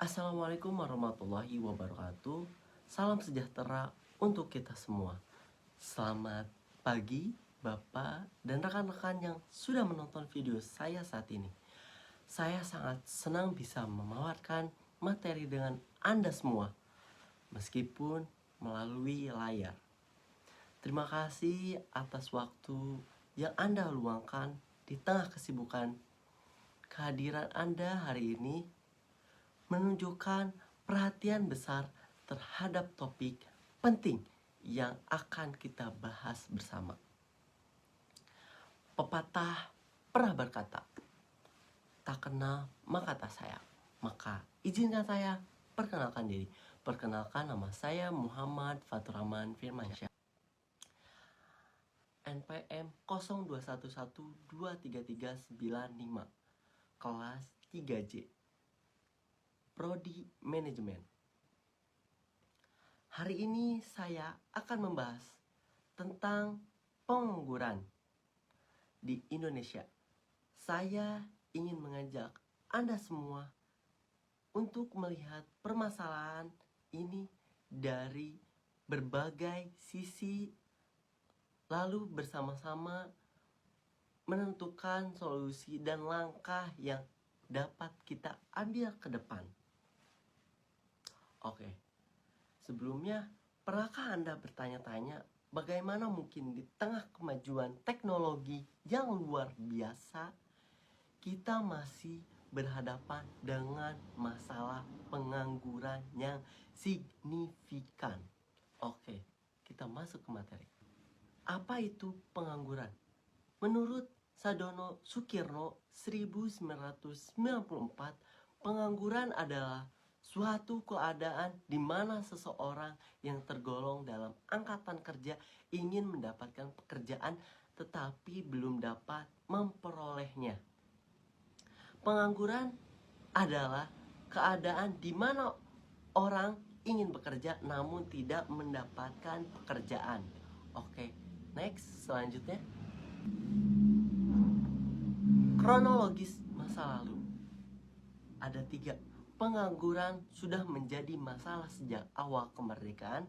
Assalamualaikum warahmatullahi wabarakatuh. Salam sejahtera untuk kita semua. Selamat pagi Bapak dan rekan-rekan yang sudah menonton video saya saat ini. Saya sangat senang bisa memawarkan materi dengan Anda semua, meskipun melalui layar. Terima kasih atas waktu yang Anda luangkan di tengah kesibukan. Kehadiran Anda hari ini menunjukkan perhatian besar terhadap topik penting yang akan kita bahas bersama. Pepatah pernah berkata, tak kenal maka tak sayang. Maka izinkan saya perkenalkan diri. Perkenalkan, nama saya Muhammad Fatur Rahman Firmansyah, NPM 0211233395, kelas 3J, Prodi Manajemen. Hari ini saya akan membahas tentang pengangguran di Indonesia. Saya ingin mengajak Anda semua untuk melihat permasalahan ini dari berbagai sisi, lalu bersama-sama menentukan solusi dan langkah yang dapat kita ambil ke depan. Oke. Sebelumnya, pernahkah Anda bertanya-tanya bagaimana mungkin di tengah kemajuan teknologi yang luar biasa, kita masih berhadapan dengan masalah pengangguran yang signifikan? Oke, kita masuk ke materi. Apa itu pengangguran? Menurut Sadono Sukirno 1994, pengangguran adalah suatu keadaan di mana seseorang yang tergolong dalam angkatan kerja ingin mendapatkan pekerjaan tetapi belum dapat memperolehnya. Pengangguran adalah keadaan di mana orang ingin bekerja namun tidak mendapatkan pekerjaan. Oke, next, selanjutnya. Kronologis masa lalu. Ada 3. Pengangguran sudah menjadi masalah sejak awal kemerdekaan.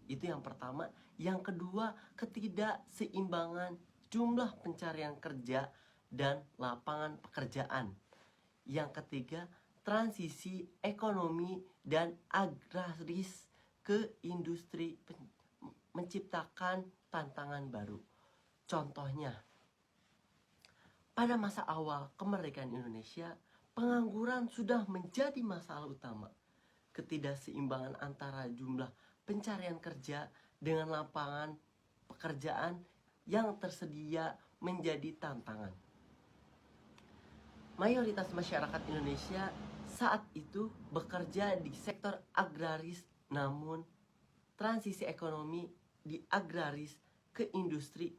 Itu yang pertama. Yang kedua, ketidakseimbangan jumlah pencarian kerja dan lapangan pekerjaan. Yang ketiga, transisi ekonomi dan agraris ke industri menciptakan tantangan baru. Contohnya, pada masa awal kemerdekaan Indonesia, pengangguran sudah menjadi masalah utama. Ketidakseimbangan antara jumlah pencarian kerja dengan lapangan pekerjaan yang tersedia menjadi tantangan. Mayoritas masyarakat Indonesia saat itu bekerja di sektor agraris, namun transisi ekonomi di agraris ke industri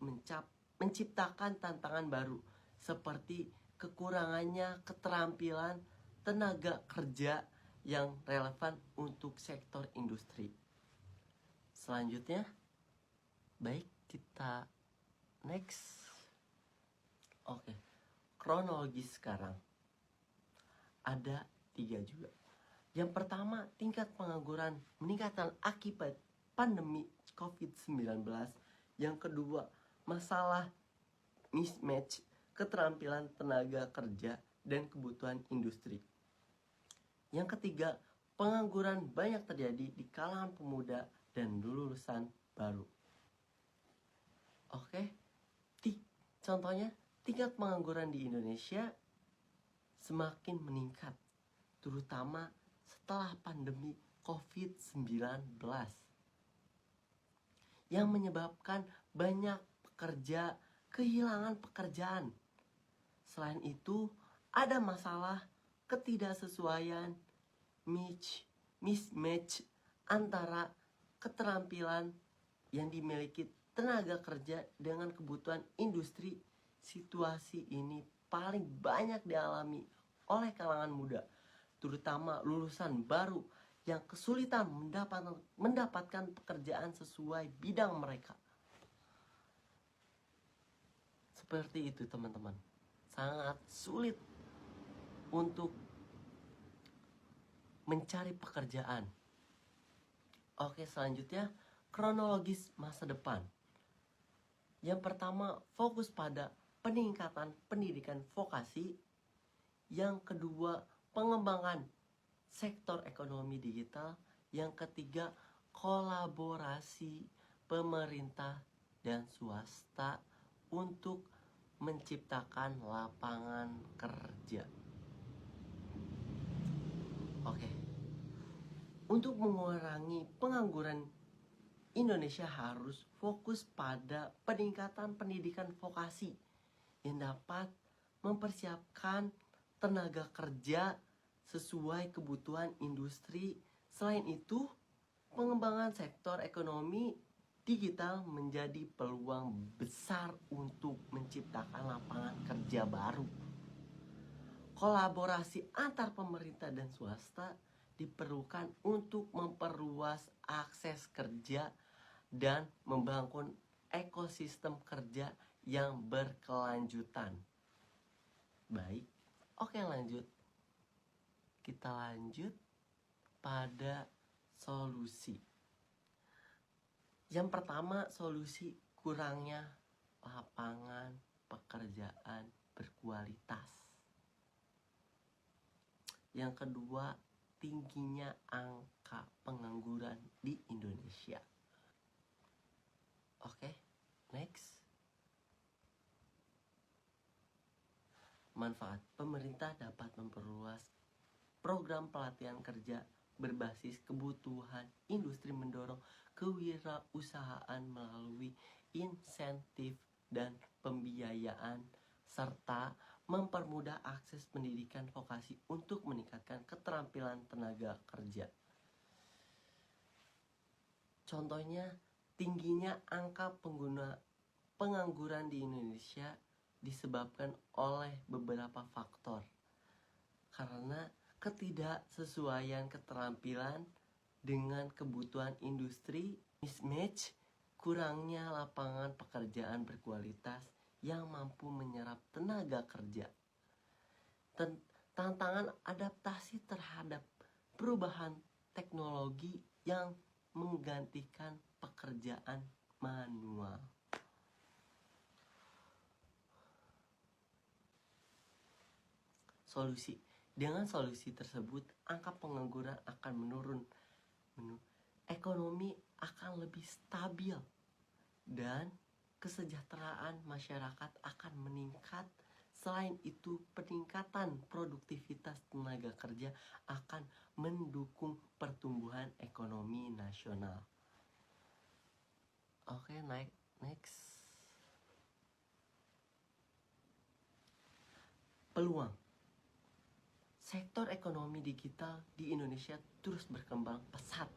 menciptakan tantangan baru, seperti kekurangannya keterampilan tenaga kerja yang relevan untuk sektor industri. Selanjutnya, baik, kita next. Oke, kronologis sekarang. Ada 3 juga. Yang pertama, tingkat pengangguran meningkatkan akibat pandemi COVID-19. Yang kedua, masalah mismatch keterampilan tenaga kerja dan kebutuhan industri. Yang ketiga, pengangguran banyak terjadi di kalangan pemuda dan lulusan baru. Oke, contohnya, tingkat pengangguran di Indonesia semakin meningkat, terutama setelah pandemi COVID-19, yang menyebabkan banyak pekerja kehilangan pekerjaan. Selain itu, ada masalah ketidaksesuaian mismatch antara keterampilan yang dimiliki tenaga kerja dengan kebutuhan industri. Situasi ini paling banyak dialami oleh kalangan muda, terutama lulusan baru yang kesulitan mendapatkan pekerjaan sesuai bidang mereka. Seperti itu, teman-teman. Sangat sulit untuk mencari pekerjaan. Oke, selanjutnya kronologis masa depan. Yang pertama, fokus pada peningkatan pendidikan vokasi. Yang kedua, pengembangan sektor ekonomi digital. Yang ketiga, kolaborasi pemerintah dan swasta untuk menciptakan lapangan kerja. Oke. Untuk mengurangi pengangguran, Indonesia harus fokus pada peningkatan pendidikan vokasi yang dapat mempersiapkan tenaga kerja sesuai kebutuhan industri. Selain itu, pengembangan sektor ekonomi digital menjadi peluang besar untuk menciptakan lapangan kerja baru. Kolaborasi antar pemerintah dan swasta diperlukan untuk memperluas akses kerja dan membangun ekosistem kerja yang berkelanjutan. Baik, oke, lanjut. Kita lanjut pada solusi. Yang pertama, solusi kurangnya lapangan pekerjaan berkualitas. Yang kedua, tingginya angka pengangguran di Indonesia. Oke, next. Manfaat. Pemerintah dapat memperluas program pelatihan kerja berbasis kebutuhan industri, mendorong kewirausahaan melalui insentif dan pembiayaan, serta mempermudah akses pendidikan vokasi untuk meningkatkan keterampilan tenaga kerja. Contohnya, tingginya angka pengangguran di Indonesia disebabkan oleh beberapa faktor. Karena ketidaksesuaian keterampilan dengan kebutuhan industri, mismatch, kurangnya lapangan pekerjaan berkualitas yang mampu menyerap tenaga kerja. Tantangan adaptasi terhadap perubahan teknologi yang menggantikan pekerjaan manual. Solusi. Dengan solusi tersebut, angka pengangguran akan menurun. Ekonomi akan lebih stabil dan kesejahteraan masyarakat akan meningkat. Selain itu, peningkatan produktivitas tenaga kerja akan mendukung pertumbuhan ekonomi nasional. Oke, next. Peluang. Sektor ekonomi digital di Indonesia terus berkembang pesat,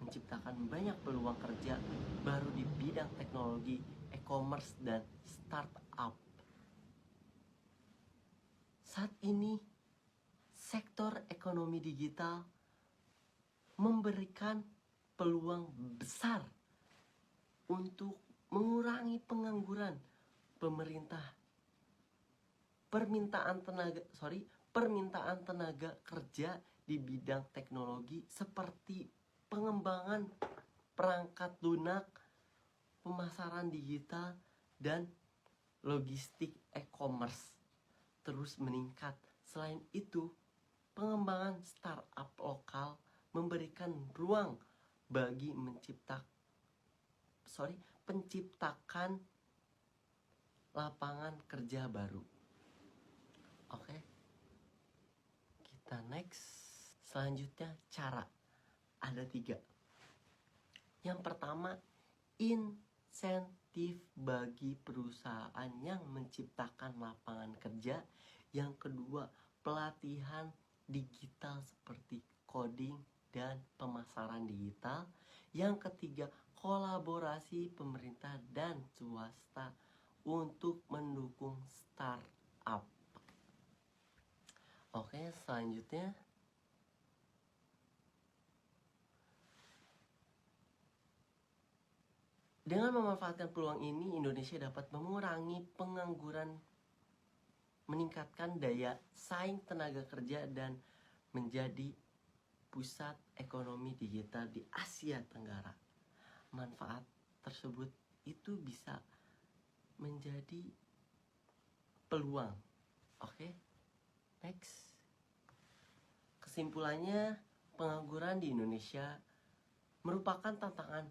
menciptakan banyak peluang kerja baru di bidang teknologi, e-commerce, dan startup. Saat ini, sektor ekonomi digital memberikan peluang besar untuk mengurangi pengangguran. Permintaan tenaga kerja di bidang teknologi seperti pengembangan perangkat lunak, pemasaran digital, dan logistik e-commerce terus meningkat. Selain itu, pengembangan startup lokal memberikan ruang bagi penciptakan lapangan kerja baru. Oke, kita next. Selanjutnya, cara. Ada 3. Yang pertama, insentif bagi perusahaan yang menciptakan lapangan kerja. Yang kedua, pelatihan digital seperti coding dan pemasaran digital. Yang ketiga, kolaborasi pemerintah dan swasta untuk mendukung startup. Oke, selanjutnya. Dengan memanfaatkan peluang ini, Indonesia dapat mengurangi pengangguran, meningkatkan daya saing tenaga kerja, dan menjadi pusat ekonomi digital di Asia Tenggara. Manfaat tersebut itu bisa menjadi peluang. Oke, next. Kesimpulannya, pengangguran di Indonesia merupakan tantangan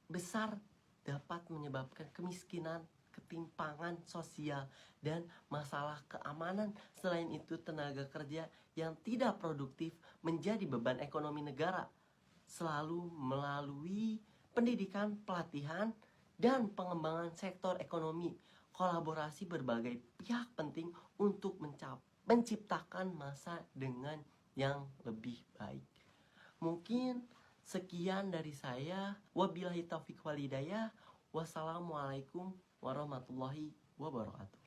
besar, dapat menyebabkan kemiskinan, ketimpangan sosial, dan masalah keamanan. Selain itu, tenaga kerja yang tidak produktif menjadi beban ekonomi negara. Selalu melalui pendidikan, pelatihan, dan pengembangan sektor ekonomi, kolaborasi berbagai pihak penting untuk menciptakan masa dengan yang lebih baik. Mungkin sekian dari saya. Wabillahi taufiq wal hidayah. Wassalamualaikum warahmatullahi wabarakatuh.